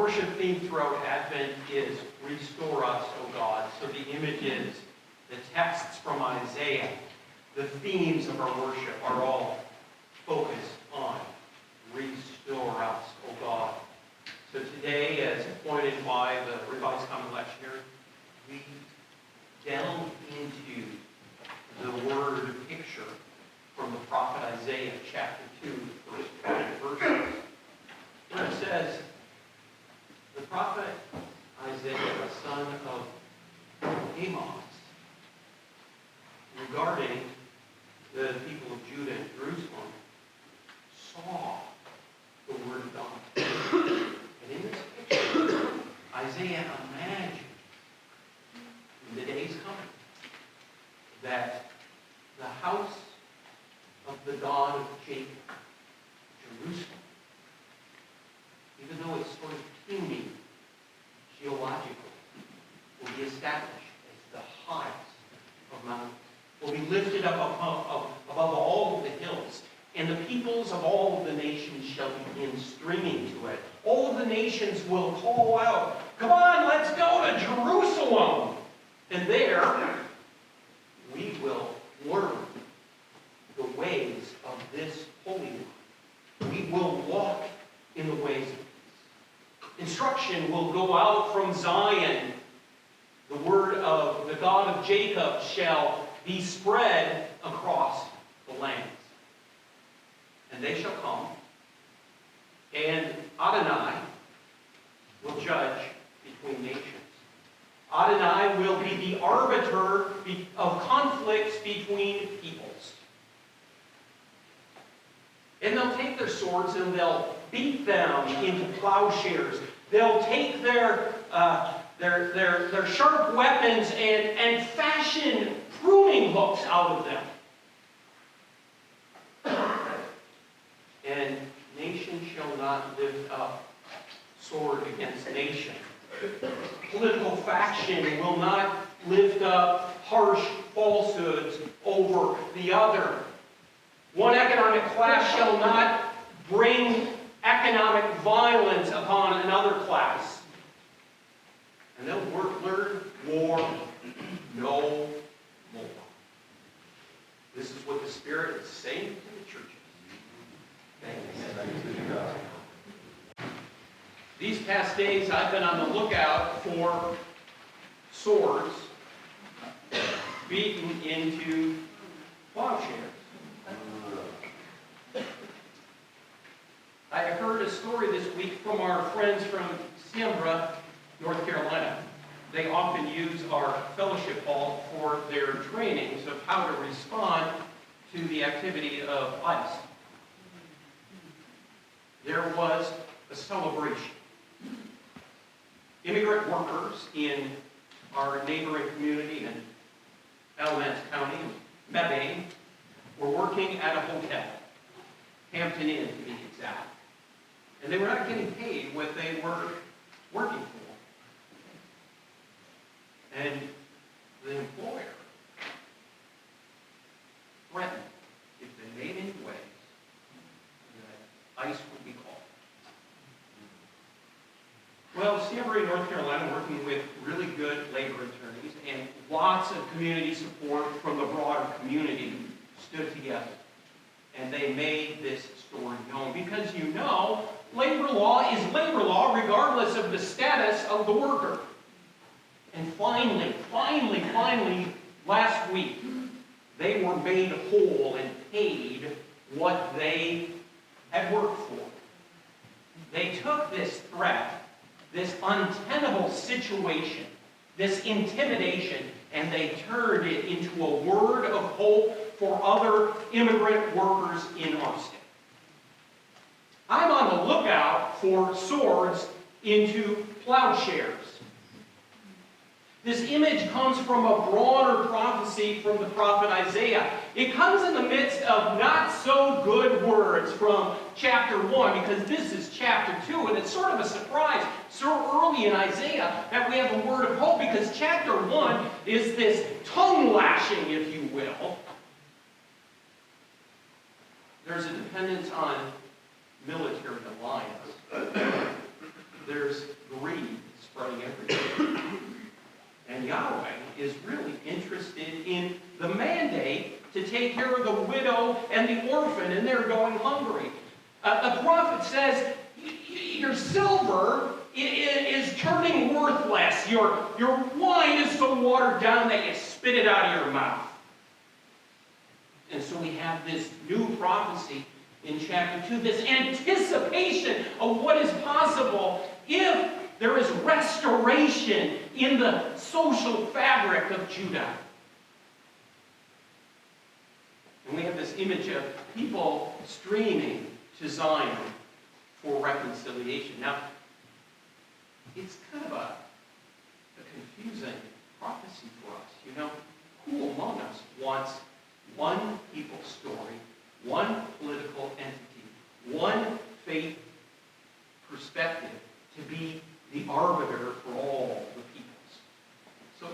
worship theme throughout Advent is Restore Us, O God. So the images, the texts from Isaiah, the themes of our worship are all focused on Restore Us, O God. So today, as appointed by the Revised Common Lectionary, we delve into the word picture from the prophet Isaiah, chapter 2, first 5 verses, where it says, the prophet Isaiah, the son of Amos, regarding the people of Judah and Jerusalem, saw the word of God. And in this picture, Isaiah imagined in the days coming that the house of the God of Jacob, Jerusalem, even though it's sort of puny geologically, will be established as the highest of mountains, will be lifted up above all of the hills, and the peoples of all of the nations shall begin streaming to it. All of the nations will call out, "Come on, let's go to Jerusalem!" And there, we will learn the ways of this Holy One. We will walk in the ways of peace. Instruction will go out from Zion. The word of the God of Jacob shall be spread across the lands. And they shall come, and Adonai will judge between nations. Adonai will be the arbiter of conflicts between peoples. And they'll take their swords and they'll beat them into plowshares. They'll take their sharp weapons and fashion pruning hooks out of them. And nation shall not lift up sword against nation. Political faction will not lift up harsh falsehoods over the other. One economic class shall not bring economic violence upon another class. And they'll learn war no more. This is what the Spirit is saying to the churches. Thanks be to God. These past days, I've been on the lookout for swords beaten into plowshares. I heard a story this week from our friends from Schaub, North Carolina. They often use our fellowship hall for their trainings of how to respond to the activity of ICE. There was a celebration. Immigrant workers in our neighboring community in Alamance County, Mebane, were working at a hotel, Hampton Inn to be exact. And they were not getting paid what they were working for. And the employer threatened if they made any waves that ICE would be called. Well, Schaub, North Carolina, working with really good labor attorneys and lots of community support from the broader community, stood together. And they made this story known. Because you know, labor law is labor law regardless of the status of the worker. And finally, last week, they were made whole and paid what they had worked for. They took this threat, this untenable situation, this intimidation, and they turned it into a word of hope for other immigrant workers in our state. I'm on the lookout for swords into plowshares. This image comes from a broader prophecy from the prophet Isaiah. It comes in the midst of not so good words from chapter 1, because this is chapter 2, and it's sort of a surprise so early in Isaiah that we have a word of hope, because chapter 1 is this tongue lashing, if you will. There's a dependence on military alliance. there's greed spreading everywhere. And Yahweh is really interested in the mandate to take care of the widow and the orphan, and they're going hungry. The prophet says, your silver is turning worthless. Your wine is so watered down that you spit it out of your mouth. And so we have this new prophecy in chapter 2, this anticipation of what is possible if there is restoration in the social fabric of Judah. And we have this image of people streaming to Zion for reconciliation. Now, it's kind of a confusing prophecy for us. You know, who among us wants one people story, one political entity, one faith perspective to be the arbiter for all the peoples? So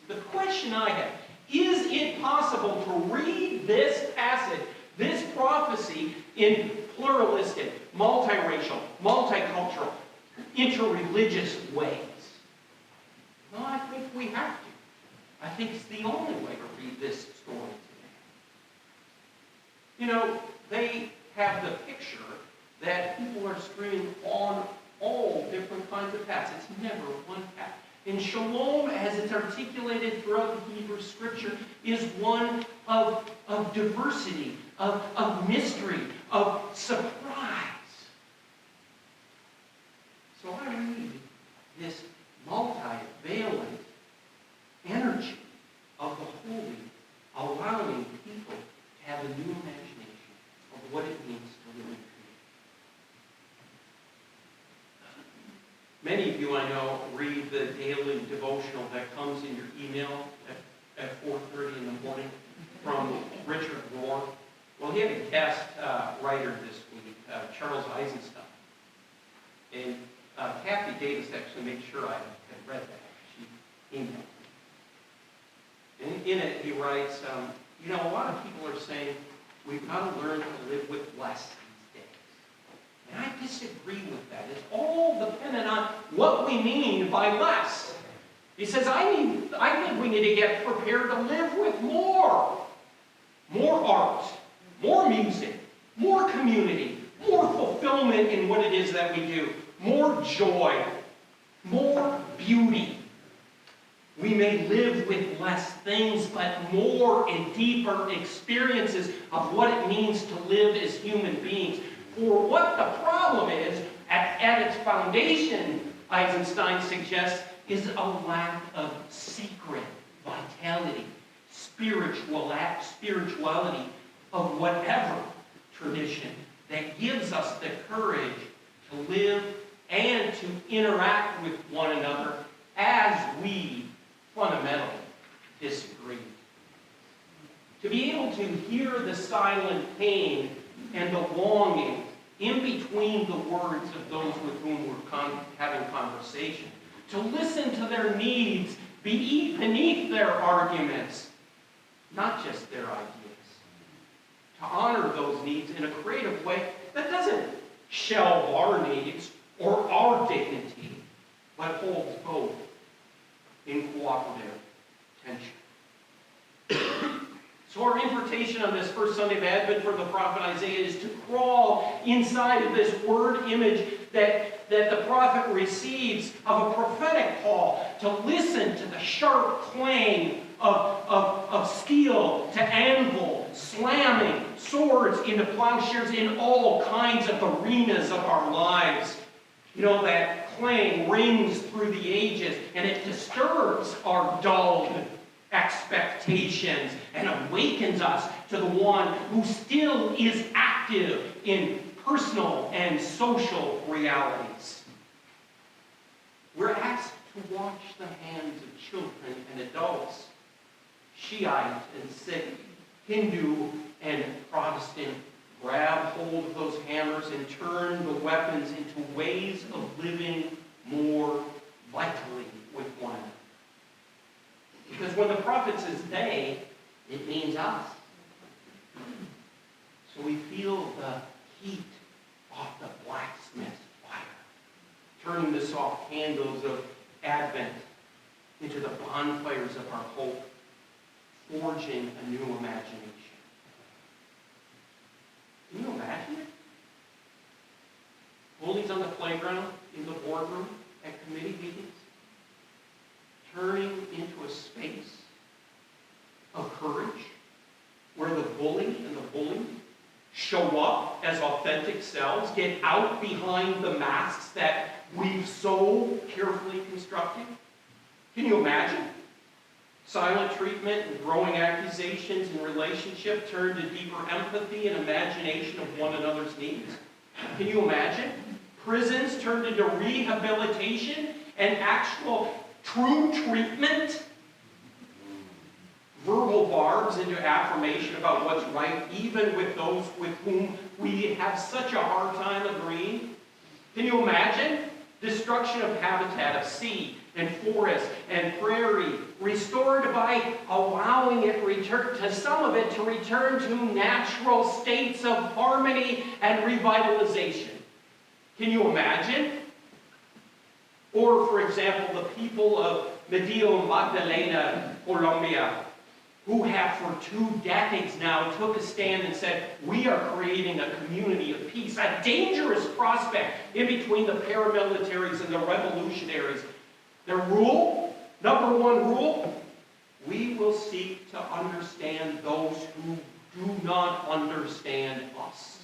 the question I have, is it possible to read this passage, this prophecy, in pluralistic, multiracial, multicultural, interreligious ways? Well, I think we have to. I think it's the only way to read this story today. You know, they have the picture that people are streaming on all different kinds of paths. It's never one path. And shalom, as it's articulated throughout the Hebrew Scripture, is one of diversity, of mystery, of surprise. So I read this multi-valent energy of the holy, allowing people to have a new imagination of what it means to live in freedom. Many of you I know read the daily devotional that comes in your email at 4:30 in the morning from Richard Rohr. Well, he had a guest writer this week, Charles Eisenstein. And Kathy Davis actually made sure I had read that. She emailed me. And in it, he writes, you know, a lot of people are saying we've got to learn to live with less these days. And I disagree with that. It's all dependent on what we mean by less. He says, I think we need to get prepared to live with more. More art, more music, more community, more fulfillment in what it is that we do, more joy, more beauty. We may live with less things, but more and deeper experiences of what it means to live as human beings. For what the problem is, at its foundation, Eisenstein suggests, is a lack of sacred vitality, spirituality of whatever tradition that gives us the courage to live and to interact with one another as we fundamentally disagree. To be able to hear the silent pain and the longing in between the words of those with whom we're having conversation. To listen to their needs beneath their arguments, not just their ideas. To honor those needs in a creative way that doesn't shelve our needs or our dignity, but holds both in cooperative tension. So our invitation on this first Sunday of Advent for the prophet Isaiah is to crawl inside of this word image that the prophet receives of a prophetic call, to listen to the sharp clang of steel to anvil, slamming swords into plowshares in all kinds of arenas of our lives. You know, that clang rings through the ages, and it disturbs our dulled expectations and awakens us to the one who still is active in personal and social realities. We're asked to watch the hands of children and adults, Shiite and Sikh, Hindu and Protestant, grab hold of those hammers and turn the weapons into ways of living more vitally with one another. Because when the prophet says they, it means us. So we feel the heat off the blacksmith's fire. turning the soft candles of Advent into the bonfires of our hope, forging a new imagination. Can you imagine it? Bullies on the playground, in the boardroom, at committee meetings, turning into a space of courage where the bully and the bullied show up as authentic selves, get out behind the masks that we've so carefully constructed. Can you imagine? Silent treatment and growing accusations in relationship turn to deeper empathy and imagination of one another's needs. Can you imagine? Prisons turned into rehabilitation and actual true treatment. Verbal barbs into affirmation about what's right, even with those with whom we have such a hard time agreeing. Can you imagine? Destruction of habitat of sea and forest and prairie, restored by allowing it return to some of it to return to natural states of harmony and revitalization. Can you imagine? Or, for example, the people of Medio Magdalena, Colombia, who have for 2 decades now took a stand and said, we are creating a community of peace, a dangerous prospect in between the paramilitaries and the revolutionaries. Their rule, number 1 rule, we will seek to understand those who do not understand us.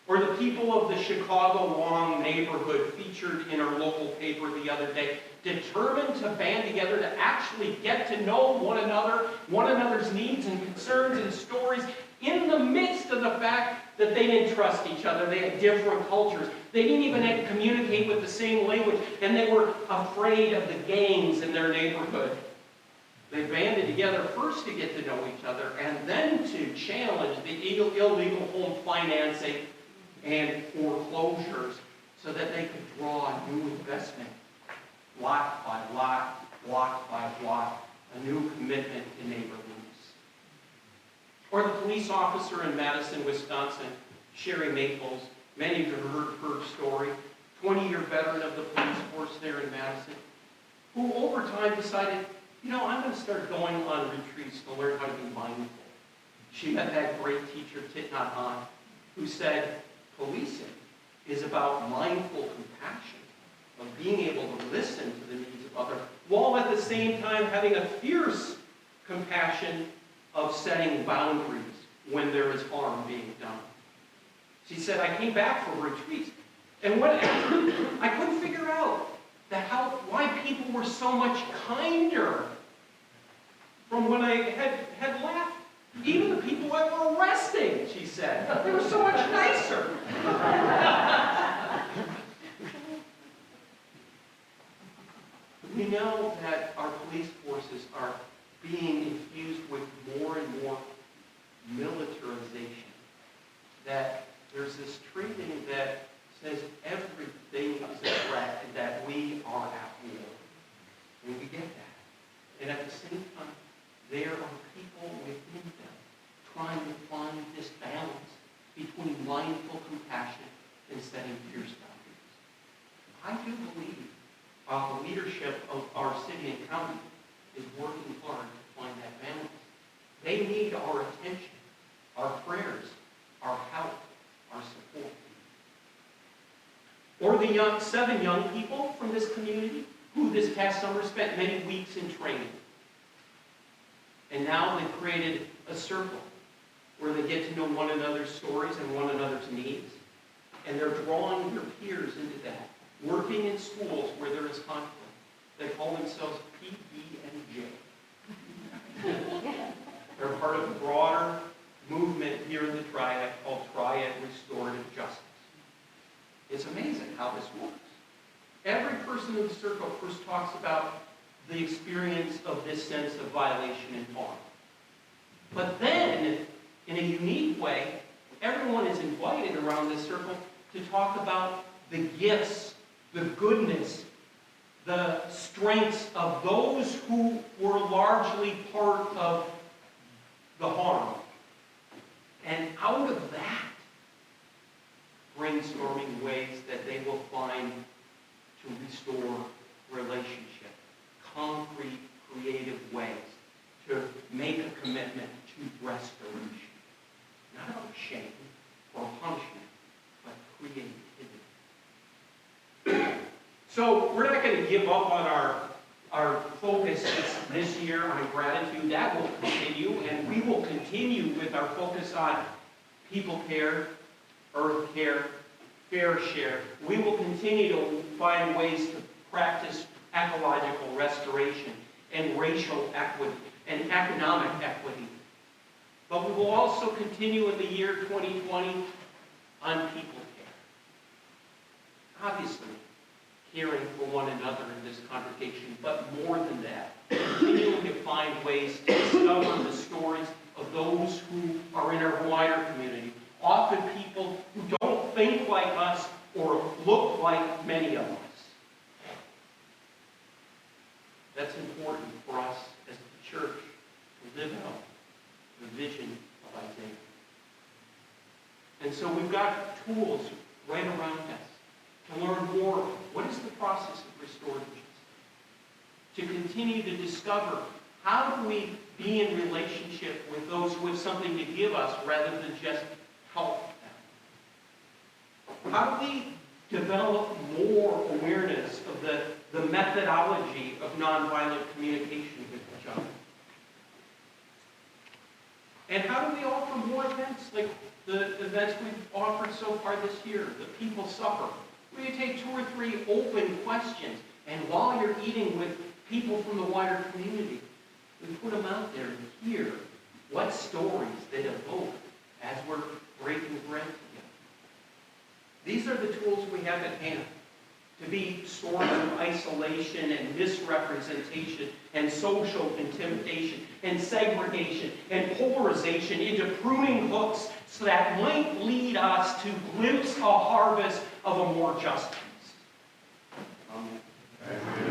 Or the people of the Chicago Long neighborhood featured in our local paper the other day, determined to band together to actually get to know one another, one another's needs and concerns and stories, in the midst of the fact that they didn't trust each other. They had different cultures. They didn't even communicate with the same language, and they were afraid of the gangs in their neighborhood. They banded together first to get to know each other, and then to challenge the illegal home financing and foreclosures so that they could draw new investment, lot by lot, block by block, a new commitment to neighborliness. Or the police officer in Madison, Wisconsin, Sherry Maples, many of you have heard her story, 20-year veteran of the police force there in Madison, who over time decided, I'm going to start going on retreats to learn how to be mindful. She met that great teacher, Thich Nhat Hanh, who said, policing is about mindful compassion, of being able to listen to the needs of others, while at the same time having a fierce compassion of setting boundaries when there is harm being done. She said, I came back from retreats, and I couldn't figure out why people were so much kinder from when I had left. Even the people that were arresting, she said, they were so much nicer. We know that our police forces are being infused with more and more militarization. That there's this training that says everything is a threat and that we are at war. And we get that. And at the same time, there are people within them trying to find this balance between mindful compassion and setting fierce boundaries. I do believe the leadership of our city and county is working hard to find that balance. They need our attention, our prayers, our help, our support. Or the 7 young people from this community who this past summer spent many weeks in training. And now they've created a circle where they get to know one another's stories and one another's needs. And they're drawing their peers into that, working in schools where there is conflict. They call themselves PB&J. They're part of a broader movement here in the Triad called Triad Restorative Justice. It's amazing how this works. Every person in the circle first talks about the experience of this sense of violation and harm. But then, in a unique way, everyone is invited around this circle to talk about the gifts, the goodness, the strengths of those who were largely part of the harm. And out of that, brainstorming ways that they will find So we're not going to give up on our focus this year on gratitude. That will continue, and we will continue with our focus on people care, earth care, fair share. We will continue to find ways to practice ecological restoration and racial equity and economic equity. But we will also continue in the year 2020 on people care. Obviously, caring for one another in this congregation, but more than that, continuing to find ways to discover the stories of those who are in our wider community. Often people who don't think like us or look like many of us. That's important for us as the church to live out the vision of Isaiah. And so we've got tools right around us to learn more. What is the process of restored justice? To continue to discover how do we be in relationship with those who have something to give us rather than just help them? How do we develop more awareness of the methodology of nonviolent communication with each other? And how do we offer more events like the events we've offered so far this year, the People Supper? We take 2 or 3 open questions, and while you're eating with people from the wider community, we put them out there and hear what stories they evoke as we're breaking bread together. These are the tools we have at hand to be stories of isolation and misrepresentation and social intimidation and segregation and polarization into pruning hooks so that might lead us to glimpse a harvest of a more just peace. Amen.